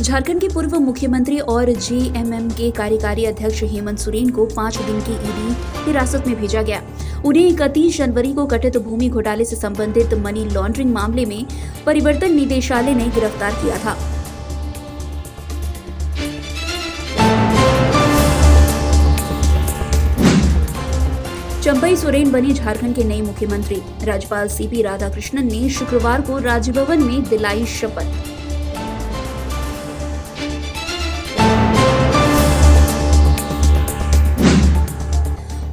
झारखंड के पूर्व मुख्यमंत्री और जेएमएम के कार्यकारी अध्यक्ष हेमंत सोरेन को 5 दिन की ईडी हिरासत में भेजा गया। उन्हें 31 जनवरी को कथित भूमि घोटाले से संबंधित मनी लॉन्ड्रिंग मामले में परिवर्तन निदेशालय ने गिरफ्तार किया था। चंपई सोरेन बने झारखंड के नए मुख्यमंत्री। राज्यपाल सीपी राधाकृष्णन ने शुक्रवार को राजभवन में दिलाई शपथ।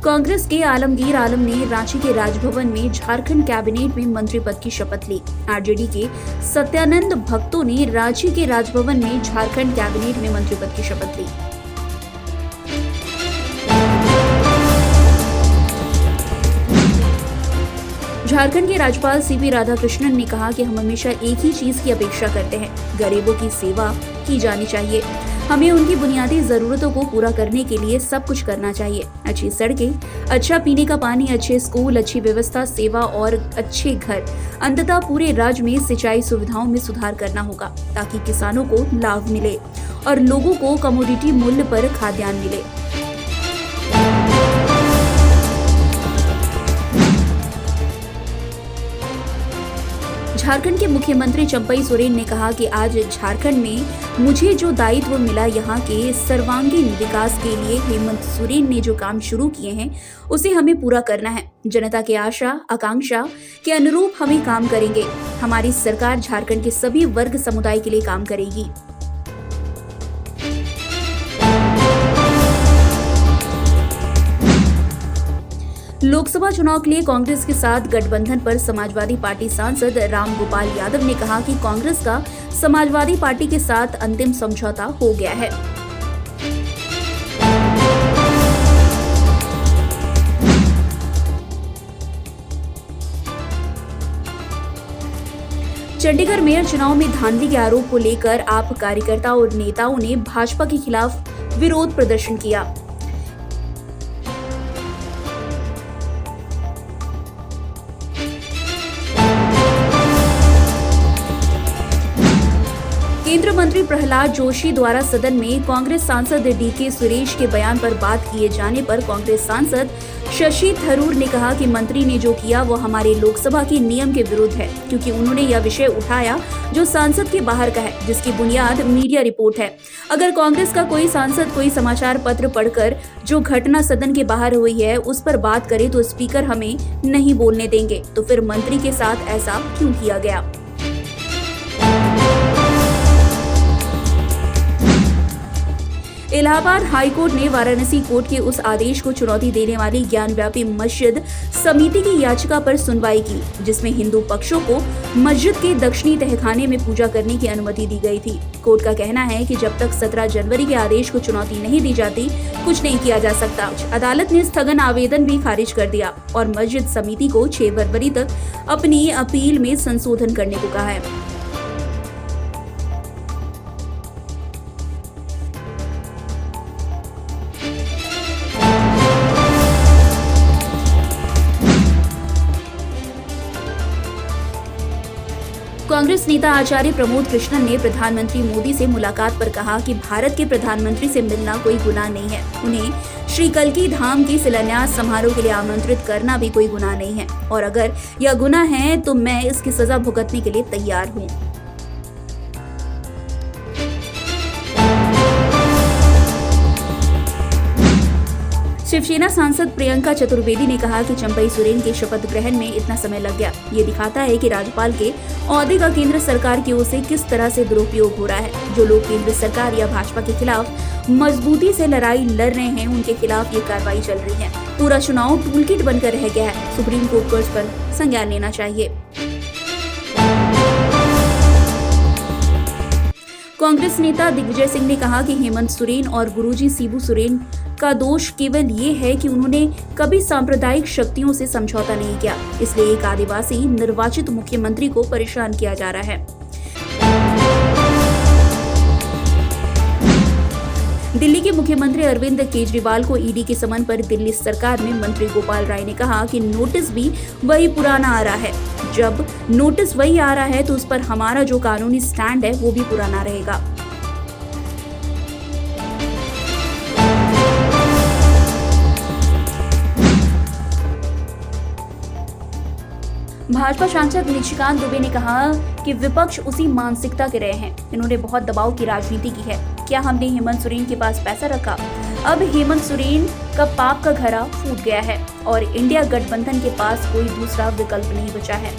कांग्रेस के आलमगीर आलम ने रांची के राजभवन में झारखंड कैबिनेट में मंत्री पद की शपथ ली। आरजेडी के सत्यानंद भक्तों ने रांची के राजभवन में झारखंड कैबिनेट में मंत्री पद की शपथ ली। झारखंड के राज्यपाल सीपी राधाकृष्णन ने कहा कि हम हमेशा एक ही चीज की अपेक्षा करते हैं, गरीबों की सेवा की जानी चाहिए। हमें उनकी बुनियादी जरूरतों को पूरा करने के लिए सब कुछ करना चाहिए। अच्छी सड़कें, अच्छा पीने का पानी, अच्छे स्कूल, अच्छी व्यवस्था, सेवा और अच्छे घर। अंततः पूरे राज्य में सिंचाई सुविधाओं में सुधार करना होगा ताकि किसानों को लाभ मिले और लोगों को कमोडिटी मूल्य पर खाद्यान्न मिले। झारखंड के मुख्यमंत्री चंपई सोरेन ने कहा कि आज झारखंड में मुझे जो दायित्व मिला, यहाँ के सर्वांगीण विकास के लिए हेमंत सोरेन ने जो काम शुरू किए हैं उसे हमें पूरा करना है। जनता के आशा आकांक्षा के अनुरूप हमें काम करेंगे। हमारी सरकार झारखंड के सभी वर्ग समुदाय के लिए काम करेगी। लोकसभा चुनाव के लिए कांग्रेस के साथ गठबंधन पर समाजवादी पार्टी सांसद राम गोपाल यादव ने कहा कि कांग्रेस का समाजवादी पार्टी के साथ अंतिम समझौता हो गया है। चंडीगढ़ मेयर चुनाव में धांधली के आरोप को लेकर आप कार्यकर्ताओं और नेताओं ने भाजपा के खिलाफ विरोध प्रदर्शन किया। केंद्रीय मंत्री प्रहलाद जोशी द्वारा सदन में कांग्रेस सांसद डीके सुरेश के बयान पर बात किए जाने पर कांग्रेस सांसद शशि थरूर ने कहा कि मंत्री ने जो किया वो हमारे लोकसभा के नियम के विरुद्ध है, क्योंकि उन्होंने यह विषय उठाया जो सांसद के बाहर का है, जिसकी बुनियाद मीडिया रिपोर्ट है। अगर कांग्रेस का कोई सांसद कोई समाचार पत्र पढ़कर जो घटना सदन के बाहर हुई है उस पर बात करे तो स्पीकर हमें नहीं बोलने देंगे, तो फिर मंत्री के साथ ऐसा क्यों किया गया? इलाहाबाद हाई कोर्ट ने वाराणसी कोर्ट के उस आदेश को चुनौती देने वाली ज्ञानव्यापी मस्जिद समिति की याचिका पर सुनवाई की, जिसमें हिंदू पक्षों को मस्जिद के दक्षिणी तहखाने में पूजा करने की अनुमति दी गई थी। कोर्ट का कहना है कि जब तक 17 जनवरी के आदेश को चुनौती नहीं दी जाती, कुछ नहीं किया जा सकता। अदालत ने स्थगन आवेदन भी खारिज कर दिया और मस्जिद समिति को 6 फरवरी तक अपनी अपील में संशोधन करने को कहा है। कांग्रेस नेता आचार्य प्रमोद कृष्णन ने प्रधानमंत्री मोदी से मुलाकात पर कहा कि भारत के प्रधानमंत्री से मिलना कोई गुनाह नहीं है। उन्हें श्री कल्की धाम की शिलान्यास समारोह के लिए आमंत्रित करना भी कोई गुनाह नहीं है, और अगर यह गुनाह है तो मैं इसकी सजा भुगतने के लिए तैयार हूँ। शिवसेना सांसद प्रियंका चतुर्वेदी ने कहा कि चंपई सोरेन के शपथ ग्रहण में इतना समय लग गया, ये दिखाता है कि राज्यपाल के ओहदे का केंद्र सरकार की ओर से किस तरह से दुरुपयोग हो रहा है। जो लोग केंद्र सरकार या भाजपा के खिलाफ मजबूती से लड़ाई लड़ रहे हैं, उनके खिलाफ ये कार्रवाई चल रही है। पूरा चुनाव टूलकिट बनकर रह गया है। सुप्रीम कोर्ट को इस पर संज्ञान लेना चाहिए। कांग्रेस नेता दिग्विजय सिंह ने कहा कि हेमंत सोरेन और गुरुजी शिबू सोरेन का दोष केवल ये है कि उन्होंने कभी सांप्रदायिक शक्तियों से समझौता नहीं किया, इसलिए एक आदिवासी निर्वाचित मुख्यमंत्री को परेशान किया जा रहा है। दिल्ली के मुख्यमंत्री अरविंद केजरीवाल को ईडी के समन पर दिल्ली सरकार में मंत्री गोपाल राय ने कहा कि नोटिस भी वही पुराना आ रहा है। जब नोटिस वही आ रहा है तो उस पर हमारा जो कानूनी स्टैंड है वो भी पुराना रहेगा। भाजपा सांसद निशिकांत दुबे ने कहा कि विपक्ष उसी मानसिकता के रहे हैं। इन्होंने बहुत दबाव की राजनीति की है। क्या हमने हेमंत सोरेन के पास पैसा रखा? अब हेमंत सोरेन का पाप का घड़ा फूट गया है और इंडिया गठबंधन के पास कोई दूसरा विकल्प नहीं बचा है।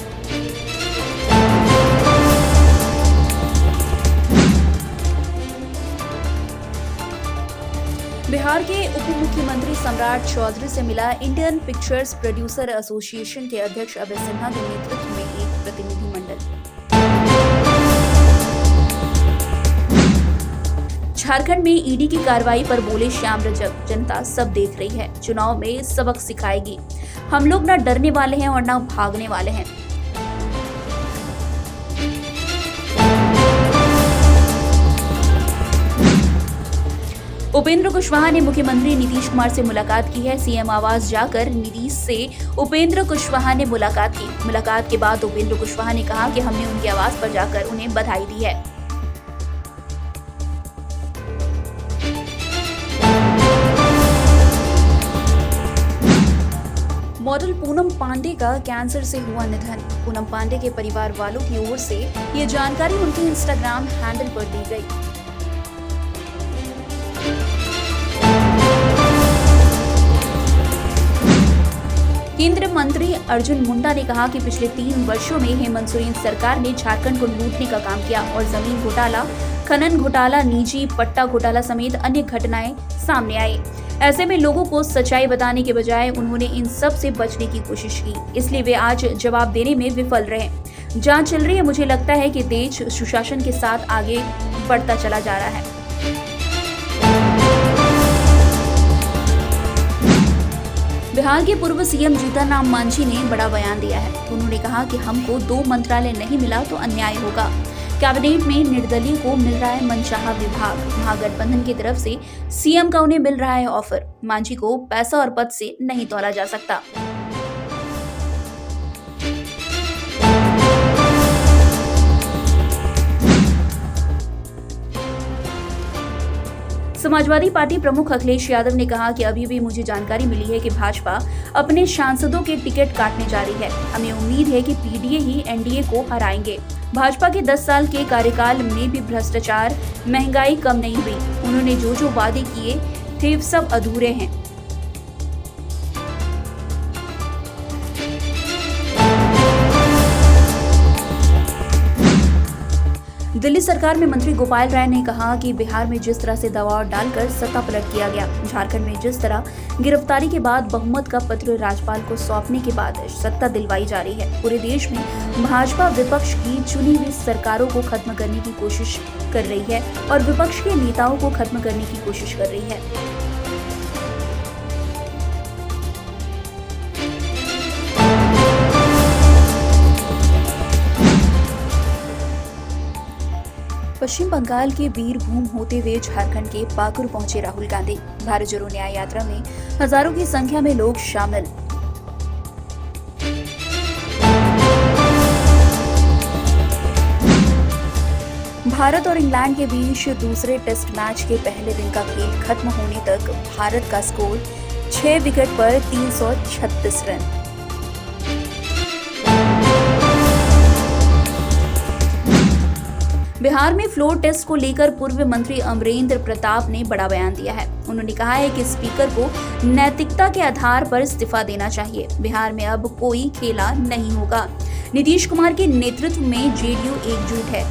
बिहार के उप मुख्यमंत्री सम्राट चौधरी से मिला इंडियन पिक्चर्स प्रोड्यूसर एसोसिएशन के अध्यक्ष अभय सिन्हा के नेतृत्व में एक प्रतिनिधिमंडल। झारखंड में ईडी की कार्रवाई पर बोले श्याम रजक, जनता सब देख रही है, चुनाव में सबक सिखाएगी। हम लोग न डरने वाले हैं और न भागने वाले हैं। उपेंद्र कुशवाहा ने मुख्यमंत्री नीतीश कुमार से मुलाकात की है। सीएम आवास जाकर नीतीश से उपेंद्र कुशवाहा ने मुलाकात की। मुलाकात के बाद उपेंद्र कुशवाहा ने कहा कि हमने उनके आवास पर जाकर उन्हें बधाई दी है। मॉडल पूनम पांडे का कैंसर से हुआ निधन। पूनम पांडे के परिवार वालों की ओर से ये जानकारी उनके इंस्टाग्राम हैंडल पर दी गई। केंद्रीय मंत्री अर्जुन मुंडा ने कहा कि पिछले 3 वर्षों में हेमंत सोरेन सरकार ने झारखंड को लूटने का काम किया और जमीन घोटाला, खनन घोटाला, निजी पट्टा घोटाला समेत अन्य घटनाएं सामने आई। ऐसे में लोगों को सच्चाई बताने के बजाय उन्होंने इन सब से बचने की कोशिश की, इसलिए वे आज जवाब देने में विफल रहे। जांच चल रही है। मुझे लगता है कि देश सुशासन के साथ आगे बढ़ता चला जा रहा है। बिहार के पूर्व सीएम जीतन राम मांझी ने बड़ा बयान दिया है। उन्होंने कहा कि हमको 2 मंत्रालय नहीं मिला तो अन्याय होगा। कैबिनेट में निर्दलीय को मिल रहा है मनचाहा विभाग। महागठबंधन की तरफ से सीएम का उन्हें मिल रहा है ऑफर। मांझी को पैसा और पद से नहीं तोला जा सकता। समाजवादी पार्टी प्रमुख अखिलेश यादव ने कहा कि अभी भी मुझे जानकारी मिली है कि भाजपा अपने सांसदों के टिकट काटने जा रही है। हमें उम्मीद है कि पीडीए ही एनडीए को हराएंगे। भाजपा के 10 साल के कार्यकाल में भी भ्रष्टाचार, महंगाई कम नहीं हुई। उन्होंने जो वादे किए थे सब अधूरे हैं। दिल्ली सरकार में मंत्री गोपाल राय ने कहा कि बिहार में जिस तरह से दबाव डालकर सत्ता पलट किया गया, झारखंड में जिस तरह गिरफ्तारी के बाद बहुमत का पत्र राज्यपाल को सौंपने के बाद सत्ता दिलवाई जा रही है, पूरे देश में भाजपा विपक्ष की चुनी हुई सरकारों को खत्म करने की कोशिश कर रही है और विपक्ष के नेताओं को खत्म करने की कोशिश कर रही है। पश्चिम बंगाल के वीरभूम होते हुए झारखंड के पाकुर पहुंचे राहुल गांधी। भारत जोड़ो न्याय यात्रा में हजारों की संख्या में लोग शामिल। भारत और इंग्लैंड के बीच दूसरे टेस्ट मैच के पहले दिन का खेल खत्म होने तक भारत का स्कोर 6 विकेट पर 336 रन। बिहार में फ्लोर टेस्ट को लेकर पूर्व मंत्री अमरेंद्र प्रताप ने बड़ा बयान दिया है। उन्होंने कहा है कि स्पीकर को नैतिकता के आधार पर इस्तीफा देना चाहिए। बिहार में अब कोई खेला नहीं होगा। नीतीश कुमार के नेतृत्व में जेडीयू एकजुट है।